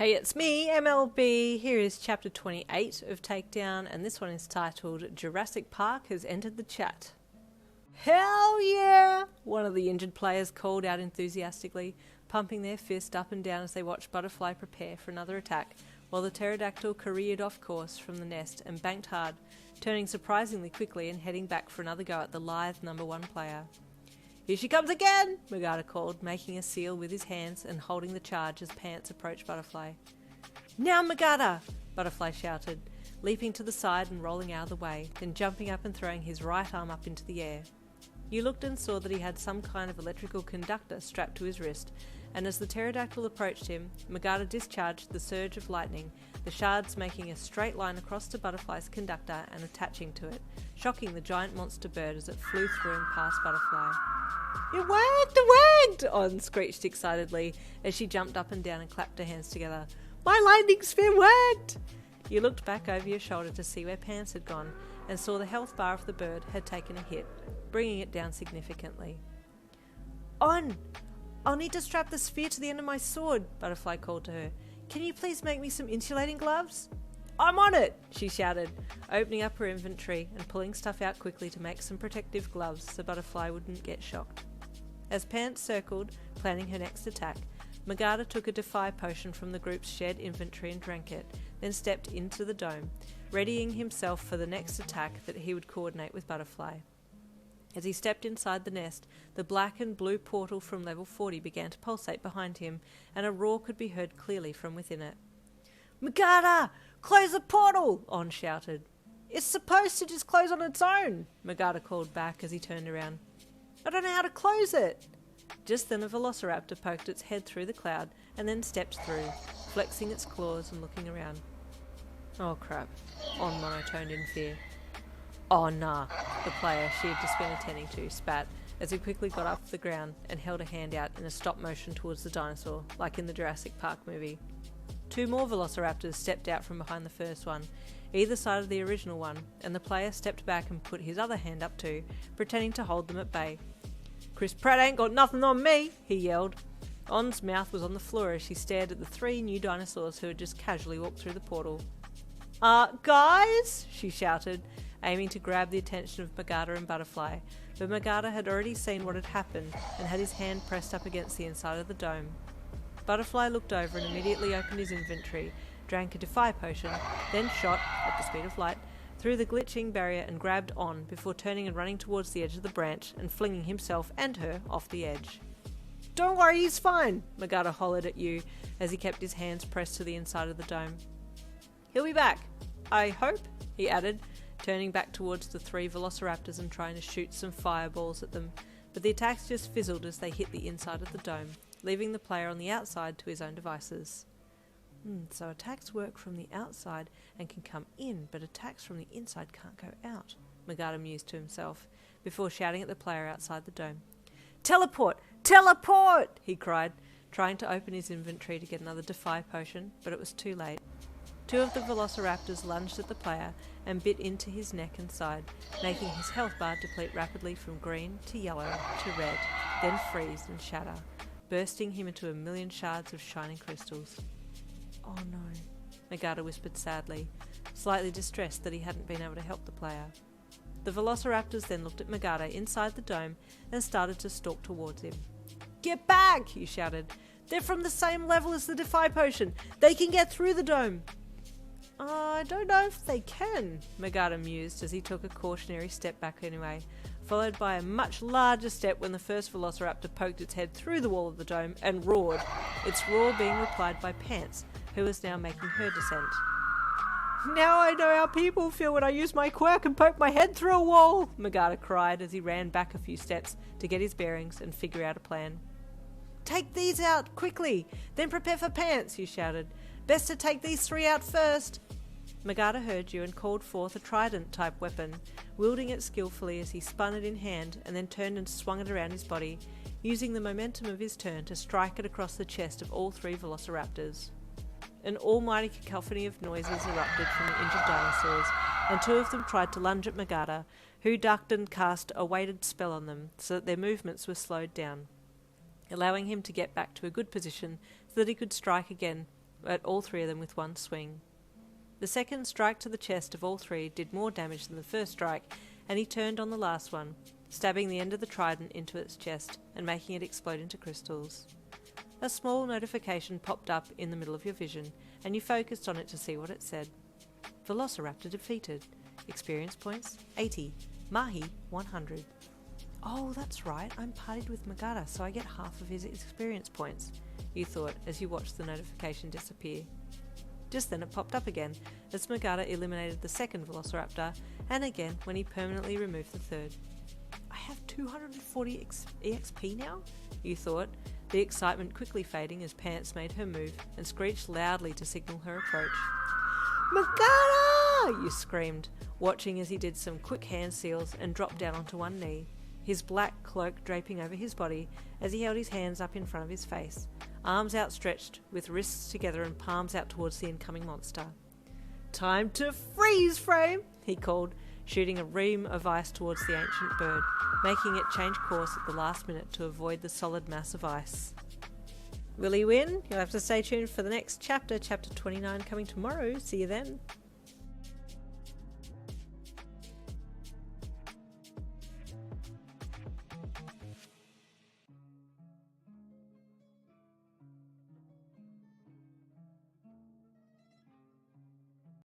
Hey, it's me, MLB. Here is chapter 28 of Takedown, and this one is titled Jurassic Park Has Entered the Chat. Hell yeah! One of the injured players called out enthusiastically, pumping their fist up and down as they watched Butterfly prepare for another attack, while the pterodactyl careered off course from the nest and banked hard, turning surprisingly quickly and heading back for another go at the lithe number 1 player. "Here she comes again!" Magata called, making a seal with his hands and holding the charge as Pants approached Butterfly. "Now, Magata!" Butterfly shouted, leaping to the side and rolling out of the way, then jumping up and throwing his right arm up into the air. You looked and saw that he had some kind of electrical conductor strapped to his wrist, and as the pterodactyl approached him, Magata discharged the surge of lightning, the shards making a straight line across to Butterfly's conductor and attaching to it, shocking the giant monster bird as it flew through and past Butterfly. "It worked! It worked!" On screeched excitedly as she jumped up and down and clapped her hands together. "My lightning sphere worked!" You looked back over your shoulder to see where Pants had gone and saw the health bar of the bird had taken a hit, bringing it down significantly. I'll need to strap the sphere to the end of my sword," Butterfly called to her. "Can you please make me some insulating gloves?" "I'm on it!" she shouted, opening up her inventory and pulling stuff out quickly to make some protective gloves so Butterfly wouldn't get shocked. As Pants circled, planning her next attack, Magata took a Defy potion from the group's shared inventory and drank it, then stepped into the dome, readying himself for the next attack that he would coordinate with Butterfly. As he stepped inside the nest, the black and blue portal from level 40 began to pulsate behind him, and a roar could be heard clearly from within it. "Magata! Close the portal!" On shouted. "It's supposed to just close on its own," Magata called back as he turned around. "I don't know how to close it." Just then a velociraptor poked its head through the cloud and then stepped through, flexing its claws and looking around. "Oh crap," On monotoned in fear. "Oh nah," the player she had just been attending to spat as he quickly got off the ground and held a hand out in a stop motion towards the dinosaur, like in the Jurassic Park movie. 2 more velociraptors stepped out from behind the first one, either side of the original one, and the player stepped back and put his other hand up too, pretending to hold them at bay. "Chris Pratt ain't got nothing on me," he yelled. On's mouth was on the floor as she stared at the 3 new dinosaurs who had just casually walked through the portal. Guys?" she shouted, aiming to grab the attention of Magata and Butterfly, but Magata had already seen what had happened and had his hand pressed up against the inside of the dome. Butterfly looked over and immediately opened his inventory, drank a Defy potion, then shot, at the speed of light, through the glitching barrier and grabbed On before turning and running towards the edge of the branch and flinging himself and her off the edge. "Don't worry, he's fine," Magata hollered at you as he kept his hands pressed to the inside of the dome. "He'll be back, I hope," he added, turning back towards the 3 velociraptors and trying to shoot some fireballs at them, but the attacks just fizzled as they hit the inside of the dome, leaving the player on the outside to his own devices. So attacks work from the outside and can come in, but attacks from the inside can't go out, Magata mused to himself, before shouting at the player outside the dome. "Teleport! Teleport!" he cried, trying to open his inventory to get another Defy potion, but it was too late. 2 of the velociraptors lunged at the player and bit into his neck and side, making his health bar deplete rapidly from green to yellow to red, then freeze and shatter, bursting him into a million shards of shining crystals. "Oh no," Magata whispered sadly, slightly distressed that he hadn't been able to help the player. The velociraptors then looked at Magata inside the dome and started to stalk towards him. "Get back!" he shouted. "They're from the same level as the Defy potion. They can get through the dome." "I don't know if they can," Magata mused as he took a cautionary step back anyway, followed by a much larger step when the first velociraptor poked its head through the wall of the dome and roared, its roar being replied by Pants, who was now making her descent. "Now I know how people feel when I use my quirk and poke my head through a wall," Magata cried as he ran back a few steps to get his bearings and figure out a plan. "Take these out, quickly, then prepare for Pants," he shouted. "Best to take these 3 out first." Magata heard you and called forth a trident-type weapon, wielding it skillfully as he spun it in hand and then turned and swung it around his body, using the momentum of his turn to strike it across the chest of all 3 velociraptors. An almighty cacophony of noises erupted from the injured dinosaurs, and 2 of them tried to lunge at Magata, who ducked and cast a weighted spell on them so that their movements were slowed down, allowing him to get back to a good position so that he could strike again at all three of them with one swing. The second strike to the chest of all three did more damage than the first strike, and he turned on the last one, stabbing the end of the trident into its chest and making it explode into crystals. A small notification popped up in the middle of your vision, and you focused on it to see what it said. Velociraptor defeated. Experience points 80. Mahi 100. Oh, that's right, I'm partied with Magata, so I get half of his experience points, you thought as you watched the notification disappear. Just then it popped up again, as Magata eliminated the second Velociraptor, and again when he permanently removed the third. I have 240 EXP now? You thought, the excitement quickly fading as Pants made her move and screeched loudly to signal her approach. Magata! You screamed, watching as he did some quick hand seals and dropped down onto one knee, his black cloak draping over his body as he held his hands up in front of his face, arms outstretched with wrists together and palms out towards the incoming monster. Time to freeze frame, he called, shooting a ream of ice towards the ancient bird, making it change course at the last minute to avoid the solid mass of ice. Will he win? You'll have to stay tuned for the next chapter, chapter 29, coming tomorrow. See you then.